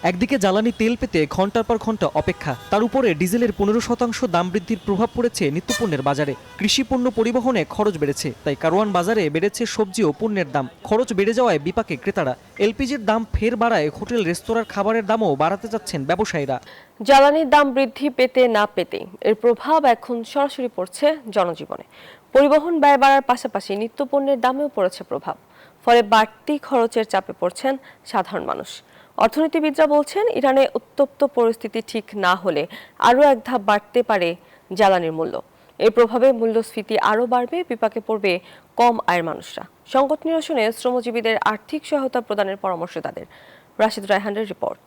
একদিকে জ্বালানি তেল পেতে ঘন্টার পর ঘন্টা অপেক্ষা, তার উপরে ডিজেলের 15% দাম বৃদ্ধির প্রভাব পড়েছে নিত্যপণ্যের বাজারে। কৃষি পণ্য পরিবহনে খরচ বেড়েছে, তাই কারওয়ান বাজারে বেড়েছে সবজি ও পণ্যের দাম। খরচ বেড়ে যাওয়ায় বিপাকে ক্রেতারা। এলপিজির দাম ফের বাড়ায় হোটেল রেস্তোরাঁর খাবারের দামও বাড়াতে যাচ্ছেন ব্যবসায়ীরা। জ্বালানির দাম বৃদ্ধি পেতে না পেতে এর প্রভাব এখন সরাসরি পড়ছে জনজীবনে। পরিবহন ব্যয় বাড়ার পাশাপাশি নিত্যপণ্যের দামেও পড়েছে প্রভাব। ফলে বাড়তি খরচের চাপে পড়ছেন সাধারণ মানুষ। অর্থনীতিবিদরা বলছেন, ইরানে উত্তপ্ত পরিস্থিতি ঠিক না হলে আরও এক ধাপ বাড়তে পারে জ্বালানির মূল্য। এর প্রভাবে মূল্যস্ফীতি আরও বাড়বে, বিপাকে পড়বে কম আয়ের মানুষরা। সংকট নিরসনে শ্রমজীবীদের আর্থিক সহায়তা প্রদানের পরামর্শ তাদের। রাশিদ রায়হানের রিপোর্ট।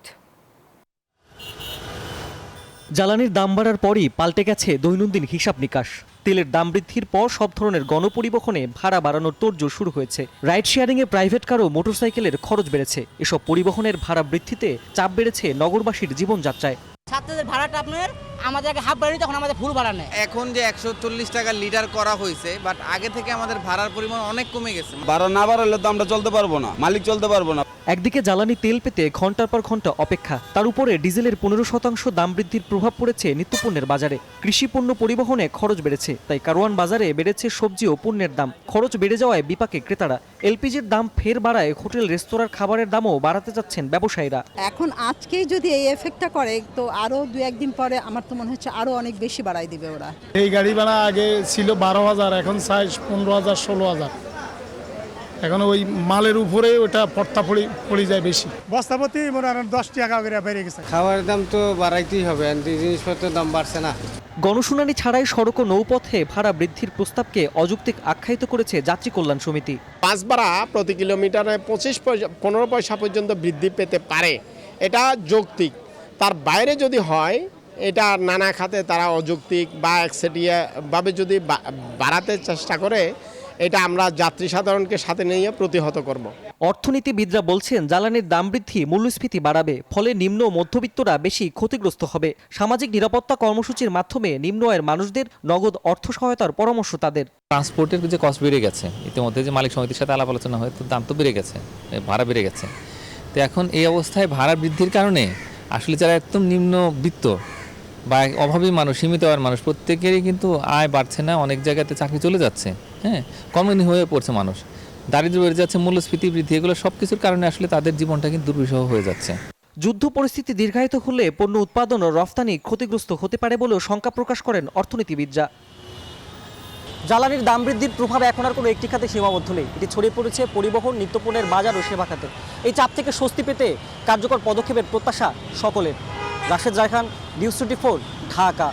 জ্বালানির দাম বাড়ার পরই পাল্টে গেছে দৈনন্দিন হিসাব নিকাশ। তেলের দাম বৃদ্ধির পর সব ধরনের গণপরিবহনে ভাড়া বাড়ানোর তোড়জোড় শুরু হয়েছে। রাইড শেয়ারিংয়ে প্রাইভেট কার ও মোটরসাইকেলের খরচ বেড়েছে। এসব পরিবহনের ভাড়া বৃদ্ধিতে চাপ বেড়েছে নগরবাসীর জীবনযাত্রায়। ছাত্রদের ভাড়াটা আপনার আমাদেরকে হাফ ভাড়া, তখন আমাদের ফুল ভাড়া নেয়। এখন যে 140 টাকা লিটার করা হয়েছে, বাট আগে থেকে আমাদের ভাড়ার পরিমাণ অনেক কমে গেছে। ভাড়া না বাড়ালে তো আমরা চলতে পারবো না, মালিক চলতে পারবো না। একদিকে জ্বালানি তেল পেতে ঘন্টার পর ঘন্টা অপেক্ষা, তার উপরে ডিজেলের 15% দাম বৃদ্ধির প্রভাব পড়েছে নিত্যপণ্যের বাজারে। কৃষি পণ্য পরিবহনে খরচ বেড়েছে, তাই কারওয়ান বাজারে বেড়েছে সবজি ও পণ্যের দাম। খরচ বেড়ে যাওয়ায় বিপাকে ক্রেতারা। এলপিজির দাম ফের বাড়ায় হোটেল রেস্তোরাঁর খাবারের দামও বাড়াতে যাচ্ছেন ব্যবসায়ীরা। এখন আজকেই যদি এই এফেক্টটা করে, তো আরো 2-1 দিন পরে আমার তো মনে হচ্ছে আরো অনেক বেশি বাড়াই দিবে ওরা। এই গাড়ি ভাড়া আগে ছিল 12,000, এখন সাইজ 15,000, 16,000। এখন ওই মালের উপরে ওটা পড়তা পড়ে যায় বেশি। বস্তাপতি মনে হয় 10 টাকা করে বেড়ে গেছে। খাবারের দাম তো বাড়াইতেই হবে, জিনিসপত্রের দাম বাড়ছে না। গণশুনানি ছাড়াই সড়ক ও নৌপথে ভাড়া বৃদ্ধির প্রস্তাবকে অযৌক্তিক আখ্যায়িত করেছে যাত্রী কল্যাণ সমিতি। বাস ভাড়া প্রতি কিলোমিটারে 15 পয়সা পর্যন্ত বৃদ্ধি পেতে পারে, এটা যৌক্তিক। তার বাইরে যদি হয়, এটা নানা খাতে তারা অযৌক্তিক বা একচেটিয়াভাবে যদি বাড়াতে চেষ্টা করে, এটা আমরা যাত্রী সাধারণকে সাথে নিয়ে প্রতিহত করব। অর্থনীতিবিদরা বলছেন, জ্বালানির দাম বৃদ্ধি মূল্যস্ফীতি বাড়াবে, ফলে নিম্ন ও মধ্যবিত্তরা বেশি ক্ষতিগ্রস্ত হবে। সামাজিক নিরাপত্তা কর্মসূচির মাধ্যমে নিম্ন আয়ের মানুষদের নগদ অর্থ সহায়তার পরামর্শ তাদের। ট্রান্সপোর্টের যে কস্ট বেড়ে গেছে, ইতিমধ্যে যে মালিক সমিতির সাথে আলাপ আলোচনা হয়, তো দাম তো বেড়ে গেছে, ভাড়া বেড়ে গেছে। তো এখন এই অবস্থায় ভাড়া বৃদ্ধির কারণে আসলে যারা একদম নিম্নবিত্ত বা অভাবী মানুষ, সীমিত আয়ের মানুষ, প্রত্যেকেরই কিন্তু আয় বাড়ছে না, অনেক জায়গাতে চাকরি চলে যাচ্ছে, কর্মহীন হয়ে পড়ছে মানুষ, দারিদ্র বেড়ে যাচ্ছে, মূল্যস্ফীতি বৃদ্ধি, এগুলো সব কিছুর কারণে আসলে তাদের জীবনটা কিন্তু দুর্বিষহ হয়ে যাচ্ছে। যুদ্ধ পরিস্থিতি দীর্ঘায়িত হলে পণ্য উৎপাদন ও রফতানি ক্ষতিগ্রস্ত হতে পারে বলেও শঙ্কা প্রকাশ করেন অর্থনীতিবিদরা। জ্বালানির দাম বৃদ্ধির প্রভাব এখন আর কোনো একটি খাতে সীমাবদ্ধ নেই, এটি ছড়িয়ে পড়েছে পরিবহন, নিত্যপণ্যের বাজার ও সেবা খাতে। এই চাপ থেকে স্বস্তি পেতে কার্যকর পদক্ষেপের প্রত্যাশা সকলের। রাশেদ রায়হান, নিউজ 24, ঢাকা।